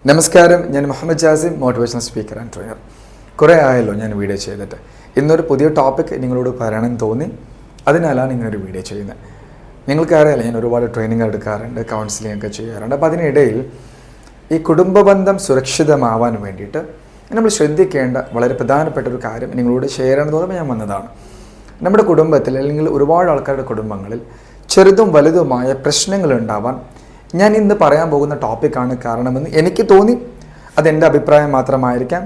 നമസ്കാരം, ഞാൻ Muhammad Jasim, motivational speaker and trainer. കുറേ ആയല്ലോ ഞാൻ വീഡിയോ ചെയ്തിട്ട്. ഇന്നൊരു പുതിയ ടോപ്പിക് നിങ്ങളോട് പറയണം തോന്നി, അതിനാലാണ് ഇങ്ങനൊരു വീഡിയോ ചെയ്യുന്നത്. നിങ്ങൾക്കറിയാലോ, ഞാൻ ഒരുപാട് ട്രെയിനിങ് എടുക്കാറുണ്ട്, കൗൺസിലിംഗ് ഒക്കെ ചെയ്യാറുണ്ട്. അപ്പോൾ അതിനിടയിൽ ഈ കുടുംബ ബന്ധം സുരക്ഷിതമാവാൻ വേണ്ടിയിട്ട് നമ്മൾ ശ്രദ്ധിക്കേണ്ട വളരെ പ്രധാനപ്പെട്ട ഒരു കാര്യം നിങ്ങളോട് ഷെയർ ചെയ്യണം തോന്നുമ്പോൾ ഞാൻ വന്നതാണ്. നമ്മുടെ കുടുംബത്തിൽ അല്ലെങ്കിൽ ഒരുപാട് ആൾക്കാരുടെ കുടുംബങ്ങളിൽ ചെറുതും വലുതുമായ പ്രശ്നങ്ങൾ ഉണ്ടാവാൻ ഞാൻ ഇന്ന് പറയാൻ പോകുന്ന ടോപ്പിക്കാണ് കാരണമെന്ന് എനിക്ക് തോന്നി. അതെൻ്റെ അഭിപ്രായം മാത്രമായിരിക്കാം,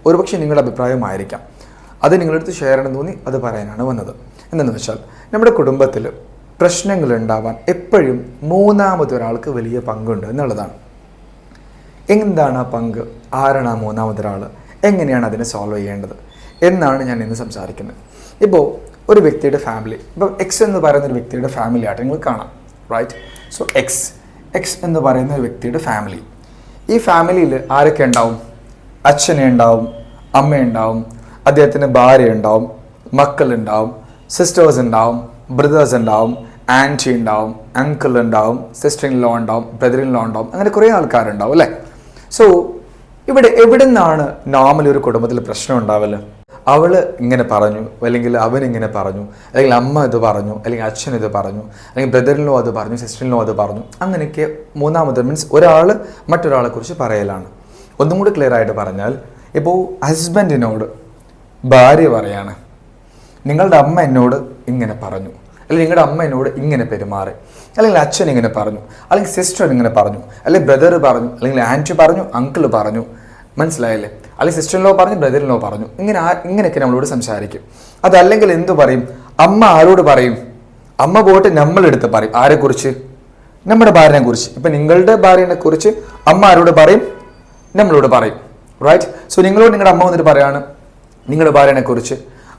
ഒരുപക്ഷെ നിങ്ങളുടെ അഭിപ്രായമായിരിക്കാം. അത് നിങ്ങളടുത്ത് ഷെയർ ചെയ്യണം തോന്നി അത് പറയാനാണ് വന്നത്. എന്തെന്ന് വെച്ചാൽ, നമ്മുടെ കുടുംബത്തിൽ പ്രശ്നങ്ങൾ ഉണ്ടാവാൻ എപ്പോഴും മൂന്നാമതൊരാൾക്ക് വലിയ പങ്കുണ്ട് എന്നുള്ളതാണ്. എന്താണ് ആ പങ്ക്? ആരാണ് ആ മൂന്നാമതൊരാൾ? എങ്ങനെയാണ് അതിനെ സോൾവ് ചെയ്യേണ്ടത് എന്നാണ് ഞാൻ ഇന്ന് സംസാരിക്കുന്നത്. ഇപ്പോൾ ഒരു വ്യക്തിയുടെ ഫാമിലി, ഇപ്പോൾ എക്സ് എന്ന് പറയുന്ന ഒരു വ്യക്തിയുടെ ഫാമിലി ആയിട്ട് നിങ്ങൾ കാണാം, റൈറ്റ്? സോ എക്സ് എന്ന് പറയുന്ന ഒരു വ്യക്തിയുടെ ഫാമിലി, ഈ ഫാമിലിയിൽ ആരൊക്കെ ഉണ്ടാവും? അച്ഛനുണ്ടാവും, അമ്മയുണ്ടാവും, അദ്ദേഹത്തിന് ഭാര്യ ഉണ്ടാവും, മക്കളുണ്ടാവും, സിസ്റ്റേഴ്സ് ഉണ്ടാവും, ബ്രദേഴ്സ് ഉണ്ടാവും, ആൻറ്റി ഉണ്ടാവും, അങ്കിൾ ഉണ്ടാവും, സിസ്റ്റർ ഇൻ ലോ ഉണ്ടാവും, ബ്രദർ ഇൻ ലോ ഉണ്ടാവും, അങ്ങനെ കുറേ ആൾക്കാരുണ്ടാവും അല്ലേ? സോ ഇവിടെ എവിടെ നിന്നാണ് നോർമലി ഒരു കുടുംബത്തിൽ പ്രശ്നം ഉണ്ടാവല്? അവൾ ഇങ്ങനെ പറഞ്ഞു, അല്ലെങ്കിൽ അവൻ ഇങ്ങനെ പറഞ്ഞു, അല്ലെങ്കിൽ അമ്മ ഇത് പറഞ്ഞു, അല്ലെങ്കിൽ അച്ഛൻ ഇത് പറഞ്ഞു, അല്ലെങ്കിൽ ബ്രദറിനോ അത് പറഞ്ഞു, സിസ്റ്ററിനോ അത് പറഞ്ഞു. അങ്ങനെയൊക്കെ മൂന്നാമത് മീൻസ് ഒരാൾ മറ്റൊരാളെ കുറിച്ച് പറയലാണ്. ഒന്നും കൂടി ക്ലിയർ ആയിട്ട് പറഞ്ഞാൽ, ഇപ്പോൾ ഹസ്ബൻഡിനോട് ഭാര്യ പറയാണ്, നിങ്ങളുടെ അമ്മ എന്നോട് ഇങ്ങനെ പറഞ്ഞു, അല്ലെങ്കിൽ നിങ്ങളുടെ അമ്മ എന്നോട് ഇങ്ങനെ പെരുമാറി, അല്ലെങ്കിൽ അച്ഛൻ ഇങ്ങനെ പറഞ്ഞു, അല്ലെങ്കിൽ സിസ്റ്റർ ഇങ്ങനെ പറഞ്ഞു, അല്ലെങ്കിൽ ബ്രദർ പറഞ്ഞു, അല്ലെങ്കിൽ ആൻറ്റി പറഞ്ഞു, അങ്കിൾ പറഞ്ഞു, മനസ്സിലായില്ലേ? അല്ലെങ്കിൽ സിസ്റ്റർ ഇൻ ലോ പറഞ്ഞു, ബ്രദർ ഇൻ ലോ പറഞ്ഞു, ഇങ്ങനെയൊക്കെ നമ്മളോട് സംസാരിക്കും. അതല്ലെങ്കിൽ എന്തു പറയും? അമ്മ ആരോട് പറയും? അമ്മ പോയിട്ട് നമ്മളെടുത്ത് പറയും. ആരെക്കുറിച്ച്? നമ്മുടെ ഭാര്യനെ കുറിച്ച്. ഇപ്പം നിങ്ങളുടെ ഭാര്യനെ കുറിച്ച് അമ്മ ആരോട് പറയും? നമ്മളോട് പറയും, റൈറ്റ്? സോ നിങ്ങളോട് നിങ്ങളുടെ അമ്മ വന്നിട്ട് പറയാണ് നിങ്ങളുടെ ഭാര്യനെ കുറിച്ച്,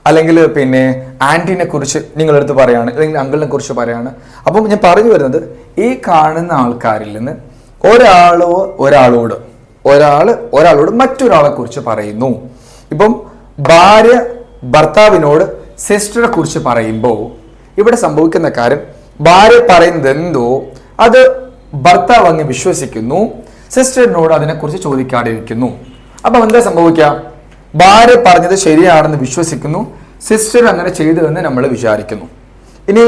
അല്ലെങ്കിൽ പിന്നെ ആൻറ്റീനെ കുറിച്ച് നിങ്ങളെടുത്ത് പറയാണ്, അല്ലെങ്കിൽ അങ്കിളിനെ കുറിച്ച് പറയാണ്. അപ്പം ഞാൻ പറഞ്ഞു വരുന്നത്, ഈ കാണുന്ന ആൾക്കാരിൽ നിന്ന് ഒരാളോട് മറ്റൊരാളെ കുറിച്ച് പറയുന്നു. ഇപ്പം ഭാര്യ ഭർത്താവിനോട് സിസ്റ്ററെ കുറിച്ച് പറയുമ്പോൾ ഇവിടെ സംഭവിക്കുന്ന കാര്യം, ഭാര്യ പറയുന്നത് എന്തോ അത് ഭർത്താവ് അങ്ങ് വിശ്വസിക്കുന്നു, സിസ്റ്ററിനോട് അതിനെക്കുറിച്ച് ചോദിക്കാതിരിക്കുന്നു. അപ്പം എന്താ സംഭവിക്കുക? ഭാര്യ പറഞ്ഞത് ശരിയാണെന്ന് വിശ്വസിക്കുന്നു, സിസ്റ്റർ അങ്ങനെ ചെയ്തു എന്ന് നമ്മൾ വിചാരിക്കുന്നു. ഇനി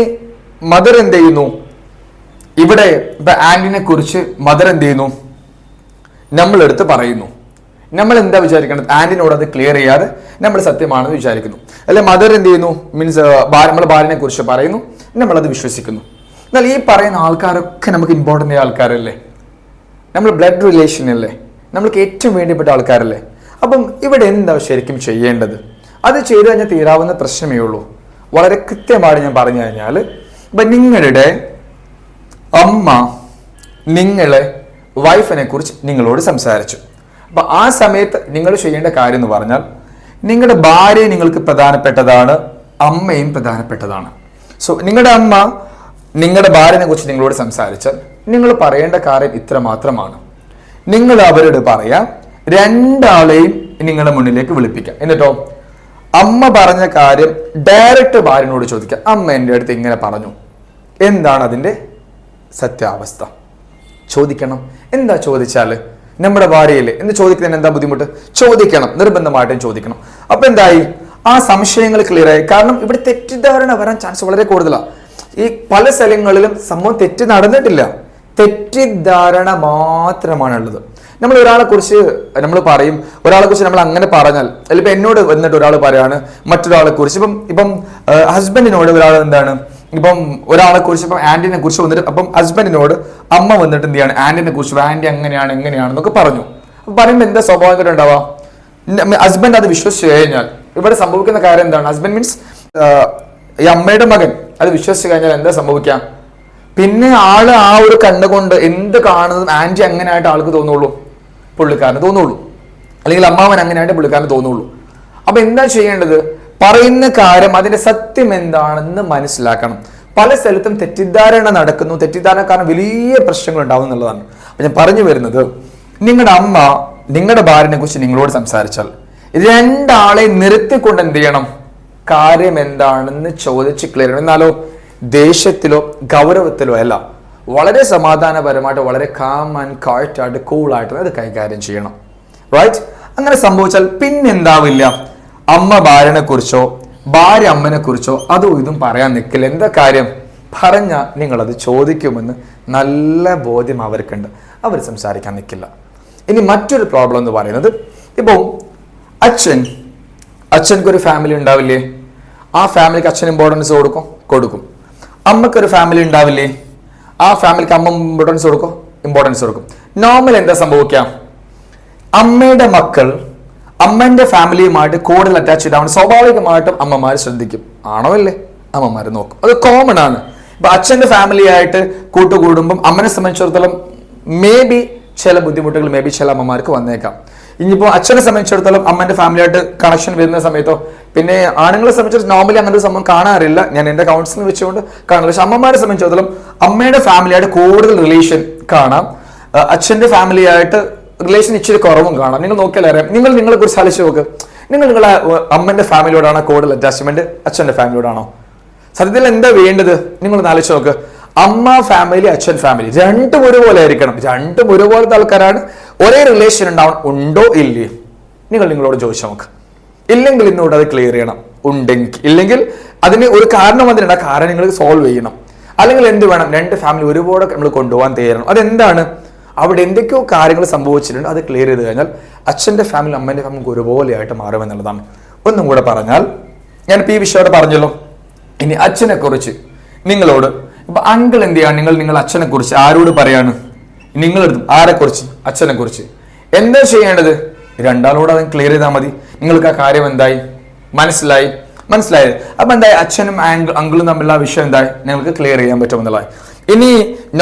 മദർ എന്ത് ചെയ്യുന്നു? ഇവിടെ ഇപ്പൊ ആന്റിനെ കുറിച്ച് മദർ എന്ത് ചെയ്യുന്നു? നമ്മളെടുത്ത് പറയുന്നു. നമ്മൾ എന്താ വിചാരിക്കണം? ആന്റിനോട് അത് ക്ലിയർ ചെയ്യാതെ നമ്മൾ സത്യമാണെന്ന് വിചാരിക്കുന്നു. അല്ലെ മദർ എന്ത് ചെയ്യുന്നു? മീൻസ് നമ്മൾ ഭാര്യനെ കുറിച്ച് പറയുന്നു, നമ്മളത് വിശ്വസിക്കുന്നു. എന്നാൽ ഈ പറയുന്ന ആൾക്കാരൊക്കെ നമുക്ക് ഇമ്പോർട്ടൻ്റ് ആയ ആൾക്കാരല്ലേ? നമ്മൾ ബ്ലഡ് റിലേഷൻ അല്ലേ? നമ്മൾക്ക് ഏറ്റവും വേണ്ടപ്പെട്ട ആൾക്കാരല്ലേ? അപ്പം ഇവിടെ എന്താ ശരിക്കും ചെയ്യേണ്ടത്? അത് ചെയ്തു കഴിഞ്ഞാൽ തീരാവുന്ന പ്രശ്നമേ ഉള്ളൂ. വളരെ കൃത്യമായിട്ട് ഞാൻ പറഞ്ഞു കഴിഞ്ഞാൽ, ഇപ്പം നിങ്ങളുടെ അമ്മ നിങ്ങളെ വൈഫിനെ കുറിച്ച് നിങ്ങളോട് സംസാരിച്ചു. അപ്പം ആ സമയത്ത് നിങ്ങൾ ചെയ്യേണ്ട കാര്യം എന്ന് പറഞ്ഞാൽ, നിങ്ങളുടെ ഭാര്യ നിങ്ങൾക്ക് പ്രധാനപ്പെട്ടതാണ്, അമ്മയും പ്രധാനപ്പെട്ടതാണ്. സോ നിങ്ങളുടെ അമ്മ നിങ്ങളുടെ ഭാര്യനെ കുറിച്ച് നിങ്ങളോട് സംസാരിച്ചാൽ നിങ്ങൾ പറയേണ്ട കാര്യം ഇത്ര മാത്രമാണ്. നിങ്ങൾ അവരോട് പറയാം, രണ്ടാളെയും നിങ്ങളുടെ മുന്നിലേക്ക് വിളിപ്പിക്കാം. എന്നിട്ടോ അമ്മ പറഞ്ഞ കാര്യം ഡയറക്റ്റ് ഭാര്യനോട് ചോദിക്കാം. അമ്മ എൻ്റെ അടുത്ത് ഇങ്ങനെ പറഞ്ഞു, എന്താണ് അതിൻ്റെ സത്യാവസ്ഥ? ചോദിക്കണം. എന്താ ചോദിച്ചാൽ നമ്മുടെ ഭാര്യയില്ലേ എന്ന് ചോദിക്കുന്നതിന് എന്താ ബുദ്ധിമുട്ട്? ചോദിക്കണം, നിർബന്ധമായിട്ടും ചോദിക്കണം. അപ്പൊ എന്തായി? ആ സംശയങ്ങൾ ക്ലിയർ ആയി. കാരണം ഇവിടെ തെറ്റിദ്ധാരണ വരാൻ ചാൻസ് വളരെ കൂടുതലാണ്. ഈ പല സ്ഥലങ്ങളിലും സംഭവം തെറ്റ് നടന്നിട്ടില്ല, തെറ്റിദ്ധാരണ മാത്രമാണുള്ളത്. നമ്മൾ ഒരാളെ കുറിച്ച് നമ്മൾ പറയും, ഒരാളെ കുറിച്ച് നമ്മൾ അങ്ങനെ പറഞ്ഞാൽ, അല്ലെങ്കിൽ എന്നോട് വന്നിട്ട് ഒരാൾ പറയാണ് മറ്റൊരാളെ കുറിച്ച്, ഇപ്പം ഹസ്ബൻഡിനോട് ഒരാൾ എന്താണ്, ഇപ്പം ഒരാളെ കുറിച്ച്, ഇപ്പം ആന്റിനെ കുറിച്ച് വന്നിട്ട്, അപ്പം ഹസ്ബൻഡിനോട് അമ്മ വന്നിട്ട് എന്ത് ചെയ്യാണ്? ആന്റിനെ കുറിച്ച്, ആന്റി അങ്ങനെയാണ് എങ്ങനെയാണെന്നൊക്കെ പറഞ്ഞു. അപ്പം പറയുമ്പോൾ എന്താ സ്വാഭാവികമായിട്ട് ഉണ്ടാവുക? ഹസ്ബൻഡ് അത് വിശ്വസിച്ച് കഴിഞ്ഞാൽ ഇവിടെ സംഭവിക്കുന്ന കാര്യം എന്താണ്? ഹസ്ബൻഡ് മീൻസ് ഈ അമ്മയുടെ മകൻ അത് വിശ്വസിച്ച് കഴിഞ്ഞാൽ എന്താ സംഭവിക്കാം? പിന്നെ ആള് ആ ഒരു കണ്ണുകൊണ്ട് എന്ത് കാണുന്നതും ആന്റി അങ്ങനെയായിട്ട് ആൾക്ക് തോന്നുള്ളൂ, പുള്ളിക്കാരന് തോന്നുള്ളൂ, അല്ലെങ്കിൽ അമ്മാവൻ അങ്ങനെയായിട്ട് പുള്ളിക്കാരന് തോന്നുള്ളൂ. അപ്പൊ എന്താ ചെയ്യേണ്ടത്? പറയുന്ന കാര്യം അതിന്റെ സത്യം എന്താണെന്ന് മനസ്സിലാക്കണം. പല സ്ഥലത്തും തെറ്റിദ്ധാരണ നടക്കുന്നു, തെറ്റിദ്ധാരണ കാരണം വലിയ പ്രശ്നങ്ങൾ ഉണ്ടാവും എന്നുള്ളതാണ്. അപ്പൊ ഞാൻ പറഞ്ഞു വരുന്നത്, നിങ്ങളുടെ അമ്മ നിങ്ങളുടെ ഭാര്യനെ കുറിച്ച് നിങ്ങളോട് സംസാരിച്ചാൽ രണ്ടാളെ നിർത്തിക്കൊണ്ട് എന്ത് ചെയ്യണം? കാര്യം എന്താണെന്ന് ചോദിച്ച് ക്ലിയർ ചെയ്യണം. എന്നാലോ ദേഷ്യത്തിലോ ഗൗരവത്തിലോ അല്ല, വളരെ സമാധാനപരമായിട്ട് വളരെ കാം ആൻഡ് ക്വയറ്റായിട്ട് കൂളായിട്ട് അത് കൈകാര്യം ചെയ്യണം. റൈറ്റ്? അങ്ങനെ സംഭവിച്ചാൽ പിന്നെന്താവില്ല, അമ്മ ഭാര്യനെ കുറിച്ചോ ഭാര്യ അമ്മനെ കുറിച്ചോ അതും ഇതും പറയാൻ നിൽക്കില്ല. എന്താ കാര്യം? പറഞ്ഞാൽ നിങ്ങളത് ചോദിക്കുമെന്ന് നല്ല ബോധ്യം അവർക്കുണ്ട്, അവർ സംസാരിക്കാൻ നിൽക്കില്ല. ഇനി മറ്റൊരു പ്രോബ്ലം എന്ന് പറയുന്നത്, ഇപ്പോൾ അച്ഛൻക്കൊരു ഫാമിലി ഉണ്ടാവില്ലേ, ആ ഫാമിലിക്ക് അച്ഛൻ ഇമ്പോർട്ടൻസ് കൊടുക്കും. അമ്മക്കൊരു ഫാമിലി ഉണ്ടാവില്ലേ, ആ ഫാമിലിക്ക് അമ്മ ഇമ്പോർട്ടൻസ് കൊടുക്കും. നോർമൽ എന്താ സംഭവിക്കാം, അമ്മയുടെ മക്കൾ അമ്മന്റെ ഫാമിലിയുമായിട്ട് കൂടുതൽ അറ്റാച്ച്ഡ് ആവണം. സ്വാഭാവികമായിട്ടും അമ്മമാർ ശ്രദ്ധിക്കും, ആണോ അല്ലേ, അമ്മമാർ നോക്കും. അത് കോമൺ ആണ്. ഇപ്പൊ അച്ഛന്റെ ഫാമിലി ആയിട്ട് കൂട്ടുകൂടുമ്പം അമ്മനെ സംബന്ധിച്ചിടത്തോളം മേ ബി ചില ബുദ്ധിമുട്ടുകൾ ചില അമ്മമാർക്ക് വന്നേക്കാം. ഇനിയിപ്പോൾ അച്ഛനെ സംബന്ധിച്ചിടത്തോളം അമ്മന്റെ ഫാമിലി ആയിട്ട് കണക്ഷൻ വരുന്ന സമയത്തോ, പിന്നെ ആണുങ്ങളെ സംബന്ധിച്ച് നോർമലി അങ്ങനെ ഒരു സംഭവം കാണാറില്ല, ഞാൻ എന്റെ കൗൺസിലിംഗ് വെച്ചുകൊണ്ട് കാണില്ല. പക്ഷെ അമ്മമാരെ സംബന്ധിച്ചിടത്തോളം അമ്മയുടെ ഫാമിലി ആയിട്ട് കൂടുതൽ റിലേഷൻ കാണാം, അച്ഛന്റെ ഫാമിലി ആയിട്ട് റിലേഷൻ ഇച്ചിരി കുറവും കാണാം. നിങ്ങൾ നോക്കിയാൽ അറിയാം. നിങ്ങളെ കുറിച്ച് ആലോചിച്ച് നോക്ക്. നിങ്ങളെ അമ്മന്റെ ഫാമിലിയോടാണോ കൂടുതൽ അറ്റാച്ച്മെന്റ്, അച്ഛന്റെ ഫാമിലിയോടാണോ? സത്യത്തിൽ എന്താ വേണ്ടത്? നിങ്ങളൊന്ന് ആലോചിച്ച് നോക്ക്. അമ്മ ഫാമിലി, അച്ഛൻ ഫാമിലി രണ്ടും ഒരുപോലെ ആയിരിക്കണം. രണ്ടും ഒരുപോലത്തെ ആൾക്കാരാണ്. ഒരേ റിലേഷൻ ഉണ്ടാവണം. ഉണ്ടോ ഇല്ലേ? നിങ്ങളോട് ചോദിച്ചു നോക്ക്. ഇല്ലെങ്കിൽ ഇന്നോട് അത് ക്ലിയർ ചെയ്യണം. ഇല്ലെങ്കിൽ അതിന് ഒരു കാരണം വന്നിട്ടുണ്ട്, ആ കാരണം നിങ്ങൾ സോൾവ് ചെയ്യണം. അല്ലെങ്കിൽ എന്ത് വേണം, രണ്ട് ഫാമിലി ഒരുപോലെ നമ്മൾ കൊണ്ടുപോകാൻ തയ്യാറാണ്. അതെന്താണ്? അവിടെ എന്തൊക്കെയോ കാര്യങ്ങൾ സംഭവിച്ചിട്ടുണ്ട്, അത് ക്ലിയർ ചെയ്ത് കഴിഞ്ഞാൽ അച്ഛന്റെ ഫാമിലി അമ്മന്റെ ഫാമിലി ഒരുപോലെയായിട്ട് മാറുമെന്നുള്ളതാണ്. ഒന്നും കൂടെ പറഞ്ഞാൽ, ഞാനിപ്പോൾ ഈ വിഷയം പറഞ്ഞല്ലോ. ഇനി അച്ഛനെ കുറിച്ച് നിങ്ങളോട് ഇപ്പൊ അങ്കിൾ എന്ത് ചെയ്യാണ്, നിങ്ങൾ അച്ഛനെ കുറിച്ച് ആരോട് പറയാണ്? നിങ്ങളെടുത്തും ആരെ കുറിച്ച്? അച്ഛനെ കുറിച്ച്. എന്താ ചെയ്യേണ്ടത്? രണ്ടാളോട് അത് ക്ലിയർ ചെയ്താൽ മതി. നിങ്ങൾക്ക് ആ കാര്യം എന്തായി മനസ്സിലായത്. അപ്പൊ എന്തായി, അച്ഛനും അങ്കിളും തമ്മിലുള്ള വിഷയം എന്തായി നിങ്ങൾക്ക് ക്ലിയർ ചെയ്യാൻ പറ്റുമെന്നുള്ളതായി. ഇനി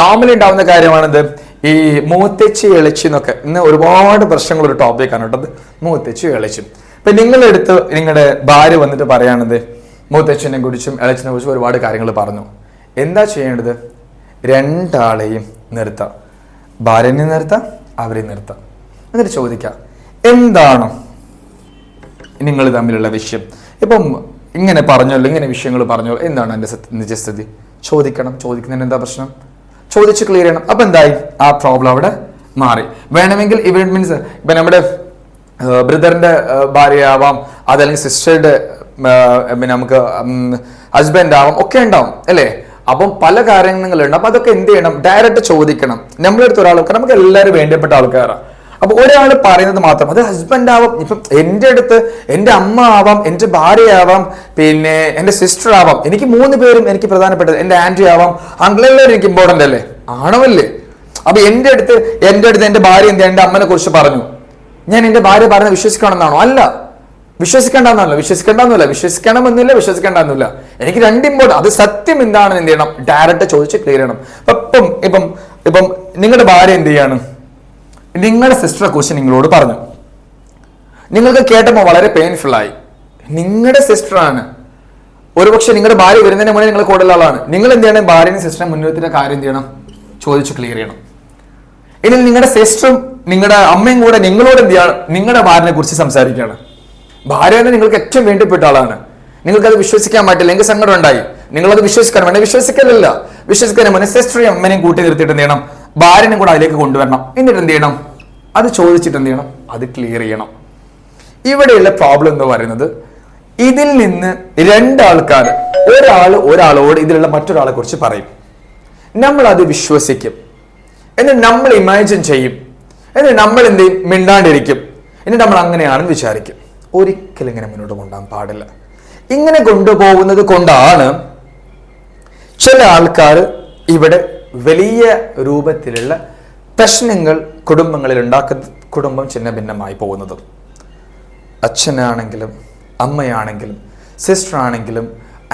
നോർമലി ഉണ്ടാവുന്ന കാര്യമാണിത്, ഈ മൂത്തെച്ച് ഇളച്ചി എന്നൊക്കെ. ഇന്ന് ഒരുപാട് പ്രശ്നങ്ങൾ ഒരു ടോപ്പിക്കാണ് കേട്ടത്, മൂത്തെച്ച് ഇളച്ചും. ഇപ്പൊ നിങ്ങളെടുത്ത് നിങ്ങളുടെ ഭാര്യ വന്നിട്ട് പറയാണത് മൂത്തച്ഛനെ കുറിച്ചും ഇളച്ചിനെ കുറിച്ചും ഒരുപാട് കാര്യങ്ങൾ പറഞ്ഞു. എന്താ ചെയ്യേണ്ടത്? രണ്ടാളെയും നിർത്താം, ഭാര്യനെ നിർത്താം, അവരെ നിർത്താം. എന്നിട്ട് ചോദിക്കാം, എന്താണ് നിങ്ങൾ തമ്മിലുള്ള വിഷയം? ഇപ്പം ഇങ്ങനെ പറഞ്ഞല്ലോ, ഇങ്ങനെ വിഷയങ്ങൾ പറഞ്ഞല്ലോ, എന്താണ് എൻ്റെ നിജസ്ഥിതി? ചോദിക്കുന്നതിന് എന്താ പ്രശ്നം? ചോദിച്ച് ക്ലിയർ ചെയ്യണം. അപ്പൊ എന്തായി, ആ പ്രോബ്ലം അവിടെ മാറി. വേണമെങ്കിൽ ഇവൻ മീൻസ് ഇപ്പൊ നമ്മുടെ ബ്രദറിന്റെ ഭാര്യ ആവാം, അതല്ലെങ്കിൽ സിസ്റ്ററുടെ നമുക്ക് ഹസ്ബൻഡ് ആവാം, ഒക്കെ ഉണ്ടാവും അല്ലേ? അപ്പം പല കാര്യങ്ങളുണ്ട്. അപ്പൊ അതൊക്കെ എന്ത് ചെയ്യണം? ഡയറക്റ്റ് ചോദിക്കണം. നമ്മളെടുത്ത് ഒരാൾക്ക് നമുക്ക് എല്ലാവരും വേണ്ടപ്പെട്ട ആൾക്കാരാണ്. അപ്പൊ ഒരാൾ പറയുന്നത് മാത്രം, അത് ഹസ്ബൻഡ് ആവാം, ഇപ്പം എൻ്റെ അടുത്ത് എൻ്റെ അമ്മ ആവാം, എൻ്റെ ഭാര്യ ആവാം, പിന്നെ എൻ്റെ സിസ്റ്റർ ആവാം. എനിക്ക് 3 പേരും എനിക്ക് പ്രധാനപ്പെട്ടത്. എൻ്റെ ആന്റി ആവാം, അങ്കിൾ, എല്ലാവരും എനിക്ക് ഇമ്പോർട്ടൻ്റ് അല്ലേ, ആണവല്ലേ? അപ്പൊ എൻ്റെ അടുത്ത് എൻ്റെ ഭാര്യ എൻ്റെ അമ്മനെ കുറിച്ച് പറഞ്ഞു, ഞാൻ എൻ്റെ ഭാര്യ പറഞ്ഞത് വിശ്വസിക്കണമെന്നാണോ? അല്ല, വിശ്വസിക്കണമെന്നില്ല. എനിക്ക് 2 ഇമ്പോർട്ടൻ്റ്. അത് സത്യം എന്താണെന്ന് എന്ത് ചെയ്യണം? ഡയറക്റ്റ് ചോദിച്ച് ക്ലിയർ ചെയ്യണം. ഇപ്പം നിങ്ങളുടെ ഭാര്യ എന്ത് ചെയ്യാണ്? നിങ്ങളുടെ സിസ്റ്ററെ കുറിച്ച് നിങ്ങളോട് പറഞ്ഞു. നിങ്ങൾക്ക് കേട്ടപ്പോൾ വളരെ പെയിൻഫുൾ ആയി. നിങ്ങളുടെ സിസ്റ്ററാണ്, ഒരുപക്ഷെ നിങ്ങളുടെ ഭാര്യ വരുന്നതിന് മുന്നേ നിങ്ങൾ കൂടുതൽ ആളാണ്. നിങ്ങൾ എന്ത് ചെയ്യണം? ഭാര്യയും സിസ്റ്ററും മുന്നോട്ടിന്റെ കാര്യം എന്ത് ചെയ്യണം? ചോദിച്ച് ക്ലിയർ ചെയ്യണം. ഇനി നിങ്ങളുടെ സിസ്റ്ററും നിങ്ങളുടെ അമ്മയും കൂടെ നിങ്ങളോട് എന്ത് ചെയ്യണം? നിങ്ങളുടെ ഭാര്യനെ കുറിച്ച് സംസാരിക്കുകയാണ്. ഭാര്യ തന്നെ നിങ്ങൾക്ക് ഏറ്റവും വേണ്ടപ്പെട്ട ആളാണ്. നിങ്ങൾക്കത് വിശ്വസിക്കാൻ പറ്റില്ല, എങ്കിൽ സങ്കടം ഉണ്ടായി. നിങ്ങളത് വിശ്വസിക്കാൻ വേണ്ട, വിശ്വസിക്കാൻ മുന്നേ സിസ്റ്ററെയും അമ്മനെയും കൂട്ടി നിർത്തിയിട്ട് എന്ത് ചെയ്യണം? ഭാര്യനും കൂടെ അതിലേക്ക് കൊണ്ടുവരണം. എന്നിട്ട് എന്ത് ചെയ്യണം? അത് ചോദിച്ചിട്ട് എന്ത് ചെയ്യണം? അത് ക്ലിയർ ചെയ്യണം. ഇവിടെയുള്ള പ്രോബ്ലം എന്ന് പറയുന്നത്, ഇതിൽ നിന്ന് 2 ആൾക്കാർ ഒരാളോട് ഇതിലുള്ള മറ്റൊരാളെ കുറിച്ച് പറയും. നമ്മൾ അത് വിശ്വസിക്കും, എന്നിട്ട് നമ്മൾ ഇമാജിൻ ചെയ്യും, എന്നിട്ട് നമ്മൾ എന്ത് ചെയ്യും? മിണ്ടാണ്ടിരിക്കും. എന്നിട്ട് നമ്മൾ അങ്ങനെയാണെന്ന് വിചാരിക്കും. ഒരിക്കലും ഇങ്ങനെ മുന്നോട്ട് കൊണ്ടുപോകാൻ പാടില്ല. ഇങ്ങനെ കൊണ്ടുപോകുന്നത് കൊണ്ടാണ് ചില ആൾക്കാർ ഇവിടെ വലിയ രൂപത്തിലുള്ള പ്രശ്നങ്ങൾ കുടുംബങ്ങളിൽ ഉണ്ടാക്കുന്ന, കുടുംബം ചിന്ന ഭിന്നമായി പോകുന്നത്. അച്ഛനാണെങ്കിലും അമ്മയാണെങ്കിലും സിസ്റ്റർ ആണെങ്കിലും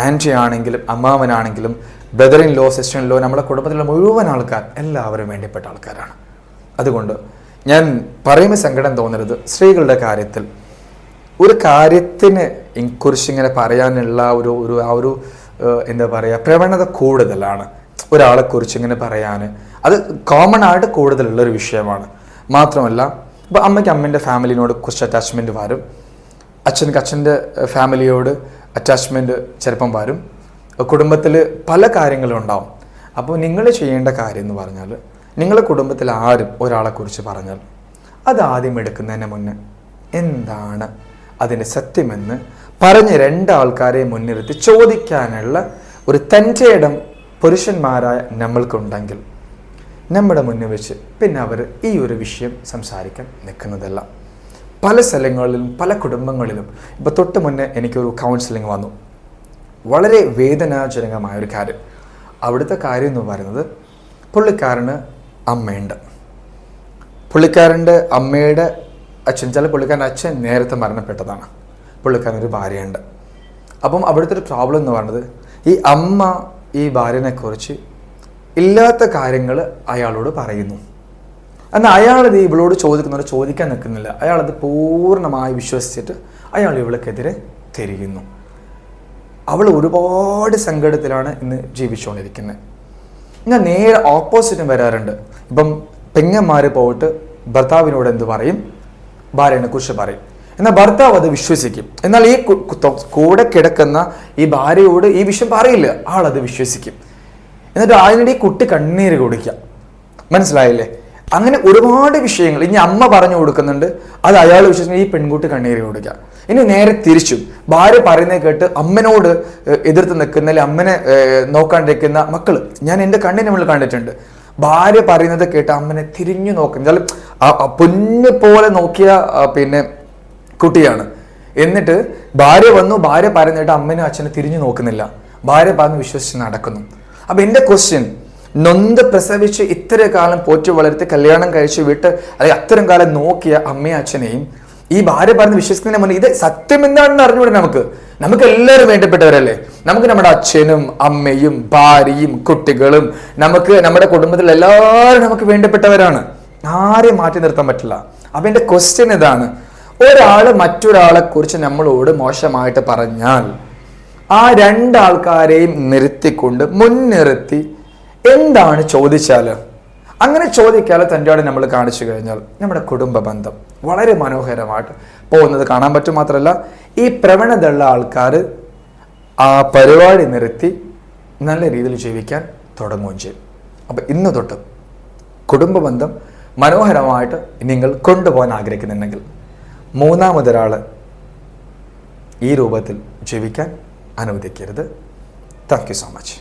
ആൻറ്റി ആണെങ്കിലും അമ്മാവനാണെങ്കിലും brother in law, sister in law, നമ്മുടെ കുടുംബത്തിലുള്ള മുഴുവൻ ആൾക്കാർ എല്ലാവരും വേണ്ടപ്പെട്ട ആൾക്കാരാണ്. അതുകൊണ്ട് ഞാൻ പറയുമ്പോൾ സങ്കടം തോന്നരുത്. സ്ത്രീകളുടെ കാര്യത്തിൽ ഒരു കാര്യത്തിന് കുറിച്ച് ഇങ്ങനെ പറയാനുള്ള ഒരു എന്താ പറയുക, പ്രവണത കൂടുതലാണ്. ഒരാളെ കുറിച്ച് ഇങ്ങനെ പറയാൻ അത് കോമൺ ആയിട്ട് കൂടുതലുള്ളൊരു വിഷയമാണ്. മാത്രമല്ല, ഇപ്പം അമ്മയ്ക്ക് അമ്മേൻ്റെ ഫാമിലിനോട് കുറച്ച് അറ്റാച്ച്മെൻറ്റ് വരും, അച്ഛനക്ക് അച്ഛൻ്റെ ഫാമിലിയോട് അറ്റാച്ച്മെൻറ്റ് ചിലപ്പം വരും, കുടുംബത്തിൽ പല കാര്യങ്ങളും ഉണ്ടാവും. അപ്പോൾ നിങ്ങൾ ചെയ്യേണ്ട കാര്യം എന്ന് പറഞ്ഞാൽ, നിങ്ങളുടെ കുടുംബത്തിൽ ആരും ഒരാളെക്കുറിച്ച് പറഞ്ഞാൽ അത് ആദ്യം എടുക്കുന്നതിന് മുന്നേ എന്താണ് അതിൻ്റെ സത്യമെന്ന് പറഞ്ഞ് രണ്ടാൾക്കാരെ മുൻനിർത്തി ചോദിക്കാനുള്ള ഒരു തൻ്റെ ഇടം പുരുഷന്മാരായ നമ്മൾക്കുണ്ടെങ്കിൽ നമ്മുടെ മുന്നിൽ വെച്ച് പിന്നെ അവർ ഈ ഒരു വിഷയം സംസാരിക്കാൻ നിൽക്കുന്നതല്ല. പല സ്ഥലങ്ങളിലും പല കുടുംബങ്ങളിലും ഇപ്പോൾ തൊട്ട് മുന്നേ എനിക്കൊരു കൗൺസിലിംഗ് വന്നു. വളരെ വേദനാജനകമായൊരു കാര്യം. അവിടുത്തെ കാര്യം എന്ന് പറയുന്നത്, പുള്ളിക്കാരന് അമ്മയുണ്ട്. പുള്ളിക്കാരൻ്റെ അമ്മയുടെ അച്ഛൻ, ചില പുള്ളിക്കാരൻ്റെ അച്ഛൻ നേരത്തെ മരണപ്പെട്ടതാണ്. പുള്ളിക്കാരനൊരു ഭാര്യയുണ്ട്. അപ്പം അവിടുത്തെ ഒരു പ്രോബ്ലം എന്ന് പറയുന്നത്, ഈ അമ്മ ഈ ഭാര്യനെക്കുറിച്ച് ഇല്ലാത്ത കാര്യങ്ങൾ അയാളോട് പറയുന്നു. എന്നാൽ അയാളത് ഇവളോട് ചോദിക്കാൻ നിൽക്കുന്നില്ല. അയാളത് പൂർണ്ണമായി വിശ്വസിച്ചിട്ട് അയാൾ ഇവൾക്കെതിരെ തിരിയുന്നു. അവൾ ഒരുപാട് സങ്കടത്തിലാണ് ഇന്ന് ജീവിച്ചുകൊണ്ടിരിക്കുന്നത്. എന്നാൽ നേരെ ഓപ്പോസിറ്റും വരാറുണ്ട്. ഇപ്പം പെങ്ങന്മാർ പോയിട്ട് ഭർത്താവിനോട് എന്ത് പറയും? ഭാര്യനെ കുറിച്ച് പറയും. എന്നാൽ ഭർത്താവ് അത് വിശ്വസിക്കും. എന്നാൽ ഈ കൂടെ കിടക്കുന്ന ഈ ഭാര്യയോട് ഈ വിഷയം പറയില്ല. ആളത് വിശ്വസിക്കും. എന്നിട്ട് അതിനിടെ ഈ കുട്ടി കണ്ണീര് കുടിക്കാം. മനസ്സിലായില്ലേ? അങ്ങനെ ഒരുപാട് വിഷയങ്ങൾ ഇനി അമ്മ പറഞ്ഞു കൊടുക്കുന്നുണ്ട്, അത് അയാൾ വിശ്വസിക്കുന്ന ഈ പെൺകുട്ടി കണ്ണീര് കുടിക്കാം. ഇനി നേരെ തിരിച്ചും ഭാര്യ പറയുന്നത് കേട്ട് അമ്മനോട് എതിർത്ത് നിൽക്കുന്ന, അല്ലെങ്കിൽ അമ്മനെ നോക്കാണ്ടിരിക്കുന്ന മക്കള് ഞാൻ എൻ്റെ കണ്ണിന് മുന്നിൽ കണ്ടിട്ടുണ്ട്. ഭാര്യ പറയുന്നത് കേട്ട് അമ്മനെ തിരിഞ്ഞു നോക്കുന്ന, പൊന്നു പോലെ നോക്കിയ പിന്നെ കുട്ടിയാണ്. എന്നിട്ട് ഭാര്യ വന്നു, ഭാര്യ പറയുന്നിട്ട് അമ്മനും അച്ഛനും തിരിഞ്ഞു നോക്കുന്നില്ല. ഭാര്യ പറഞ്ഞ് വിശ്വസിച്ച് നടക്കുന്നു. അപ്പൊ എൻ്റെ ക്വസ്റ്റ്യൻ, നൊന്ത് പ്രസവിച്ച് ഇത്ര കാലം പോറ്റി വളർത്തി കല്യാണം കഴിച്ച് വിട്ട് അല്ലെങ്കിൽ അത്തരം കാലം നോക്കിയ അമ്മയും അച്ഛനെയും ഈ ഭാര്യ പറഞ്ഞ് വിശ്വസിക്കുന്നതിന് മുന്നേ ഇത് സത്യം എന്താണെന്ന് അറിഞ്ഞുകൂടെ? നമുക്ക് എല്ലാവരും വേണ്ടപ്പെട്ടവരല്ലേ? നമുക്ക് നമ്മുടെ അച്ഛനും അമ്മയും ഭാര്യയും കുട്ടികളും നമുക്ക് നമ്മുടെ കുടുംബത്തിൽ എല്ലാവരും നമുക്ക് വേണ്ടപ്പെട്ടവരാണ്. ആരെയും മാറ്റി നിർത്താൻ പറ്റില്ല. അപ്പൊ എൻ്റെ ക്വസ്റ്റ്യൻ ഇതാണ്, ഒരാൾ മറ്റൊരാളെ കുറിച്ച് നമ്മളോട് മോശമായിട്ട് പറഞ്ഞാൽ ആ രണ്ടാൾക്കാരെയും നിർത്തിക്കൊണ്ട് മുൻനിർത്തി എന്താണ് ചോദിച്ചാൽ, അങ്ങനെ ചോദിക്കാതെ തൻ്റെ ആടെ നമ്മൾ കാണിച്ചു കഴിഞ്ഞാൽ നമ്മുടെ കുടുംബ ബന്ധം വളരെ മനോഹരമായിട്ട് പോകുന്നത് കാണാൻ പറ്റും. മാത്രമല്ല ഈ പ്രവണതയുള്ള ആൾക്കാർ ആ പരിപാടി നിർത്തി നല്ല രീതിയിൽ ജീവിക്കാൻ തുടങ്ങുകയും ചെയ്യും. അപ്പം ഇന്ന് തൊട്ട് കുടുംബ ബന്ധം മനോഹരമായിട്ട് നിങ്ങൾ കൊണ്ടുപോകാൻ ആഗ്രഹിക്കുന്നുണ്ടെങ്കിൽ മൂന്നാമതൊരാൾ ഈ രൂപത്തിൽ ജീവിക്കാൻ അനുവദിക്കരുത്. Thank you so much.